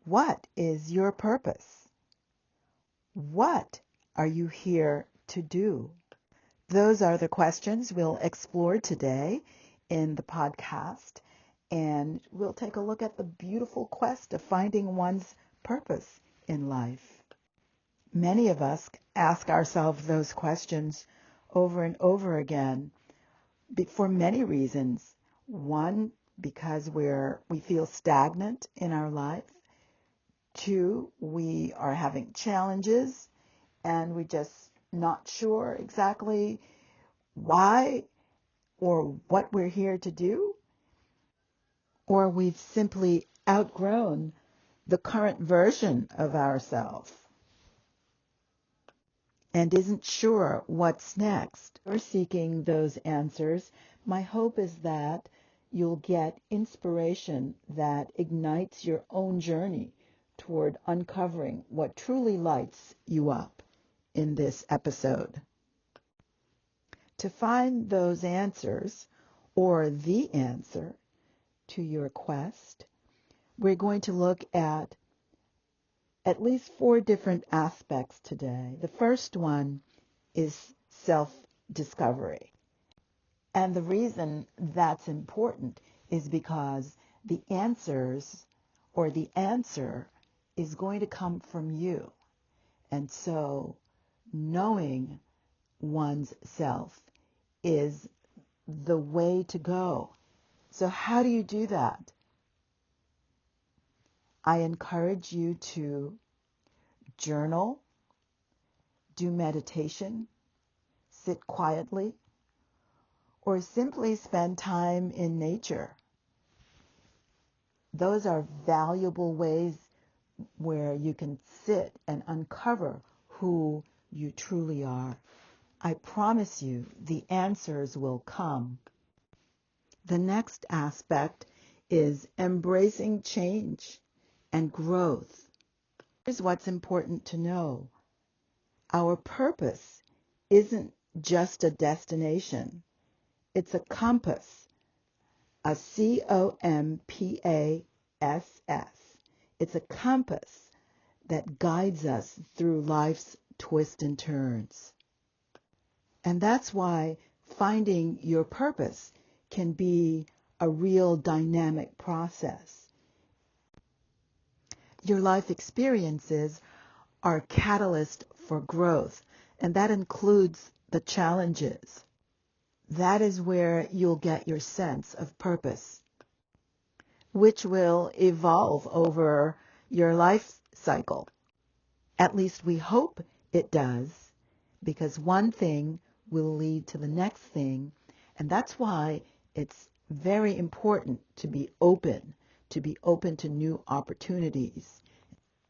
What is your purpose? What are you here to do? Those are the questions we'll explore today in the podcast, and we'll take a look at the beautiful quest of finding one's purpose in life. Many of us ask ourselves those questions over and over again for many reasons. One, because we feel stagnant in our life. Two, we are having challenges and we're just not sure exactly why or what we're here to do. Or we've simply outgrown the current version of ourselves and isn't sure what's next. We're seeking those answers. My hope is that you'll get inspiration that ignites your own journey toward uncovering what truly lights you up in this episode. To find those answers, or the answer to your quest, we're going to look at least 4 different aspects today. The first one is self-discovery. And the reason that's important is because the answers or the answer is going to come from you. And so knowing one's self is the way to go. So how do you do that? I encourage you to journal, do meditation, sit quietly, or simply spend time in nature. Those are valuable ways where you can sit and uncover who you truly are. I promise you the answers will come. The next aspect is embracing change and growth. Here's what's important to know. Our purpose isn't just a destination. It's a compass, a COMPASS. It's a compass that guides us through life's twists and turns. And that's why finding your purpose can be a real dynamic process. Your life experiences are catalysts for growth, and that includes the challenges. That is where you'll get your sense of purpose, which will evolve over your life cycle. At least we hope it does, because one thing will lead to the next thing, and that's why it's very important to be open to new opportunities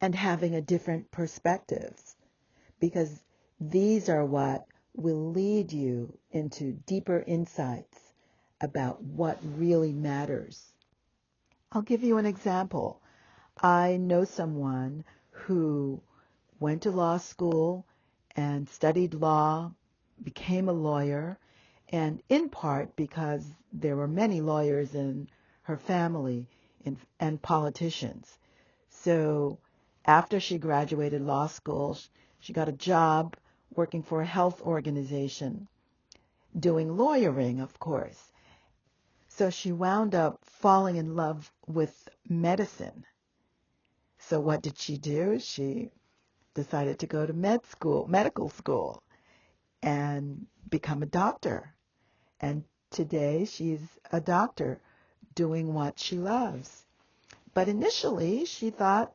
and having a different perspectives, because these are what will lead you into deeper insights about what really matters. I'll give you an example. I know someone who went to law school and studied law, became a lawyer, and in part because there were many lawyers in her family and politicians. So after she graduated law school, she got a job working for a health organization, doing lawyering, of course. So she wound up falling in love with medicine. So what did she do? She decided to go to medical school, and become a doctor. And today she's a doctor doing what she loves. But initially she thought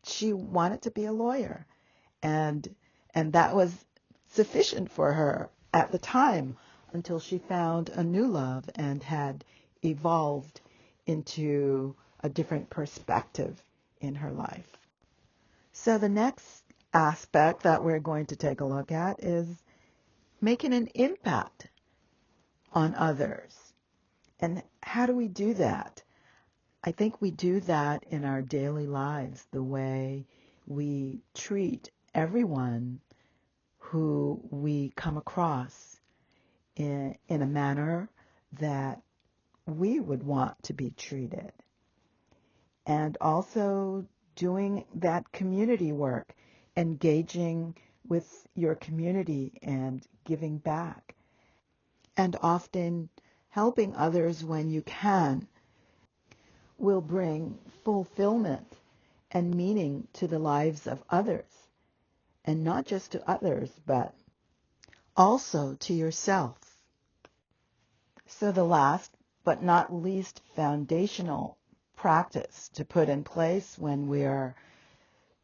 she wanted to be a lawyer, and that was sufficient for her at the time until she found a new love and had evolved into a different perspective in her life. So the next aspect that we're going to take a look at is making an impact on others. And how do we do that? I think we do that in our daily lives, the way we treat everyone who we come across in a manner that we would want to be treated. And also doing that community work, engaging with your community and giving back, and often helping others when you can will bring fulfillment and meaning to the lives of others, and not just to others, but also to yourself. So the last but not least foundational practice to put in place when we are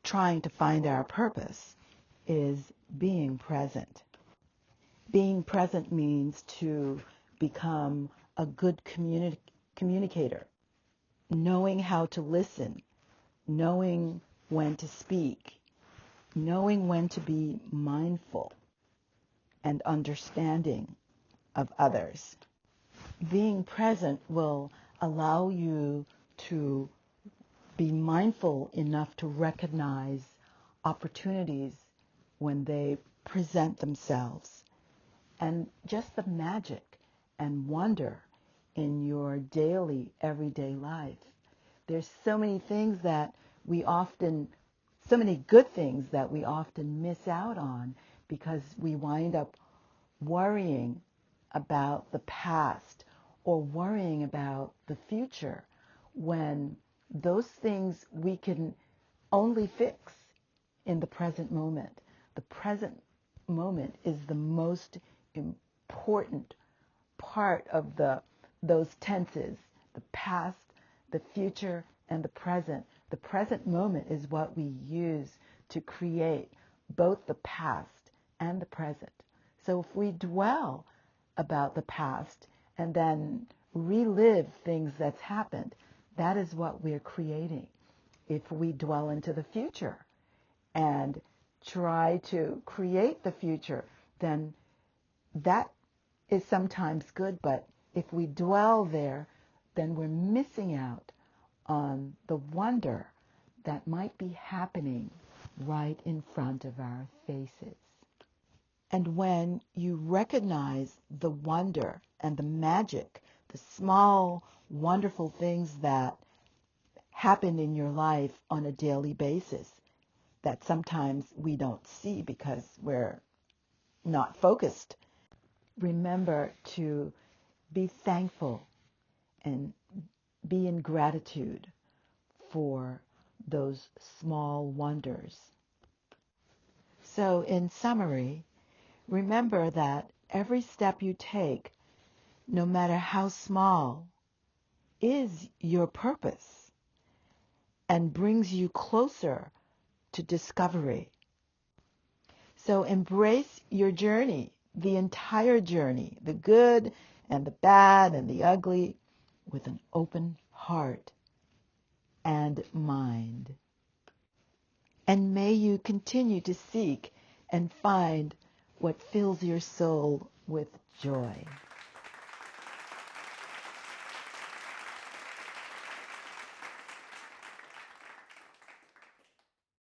trying to find our purpose is being present. Being present means to become a good communicator, knowing how to listen, knowing when to speak, knowing when to be mindful and understanding of others. Being present will allow you to be mindful enough to recognize opportunities when they present themselves, and just the magic and wonder in your daily, everyday life. There's so many things that so many good things that we often miss out on because we wind up worrying about the past or worrying about the future, when those things we can only fix in the present moment. The present moment is the most important part of those tenses: the past, the future, and the present. The present moment is what we use to create both the past and the present. So if we dwell about the past and then relive things that's happened, that is what we're creating. If we dwell into the future and try to create the future, then that is sometimes good, but if we dwell there, then we're missing out on the wonder that might be happening right in front of our faces. And when you recognize the wonder and the magic, the small, wonderful things that happen in your life on a daily basis that sometimes we don't see because we're not focused, remember to be thankful and be in gratitude for those small wonders. So in summary, remember that every step you take, no matter how small, is your purpose and brings you closer to discovery. So embrace your journey, the entire journey, the good and the bad and the ugly, with an open heart and mind. And may you continue to seek and find what fills your soul with joy.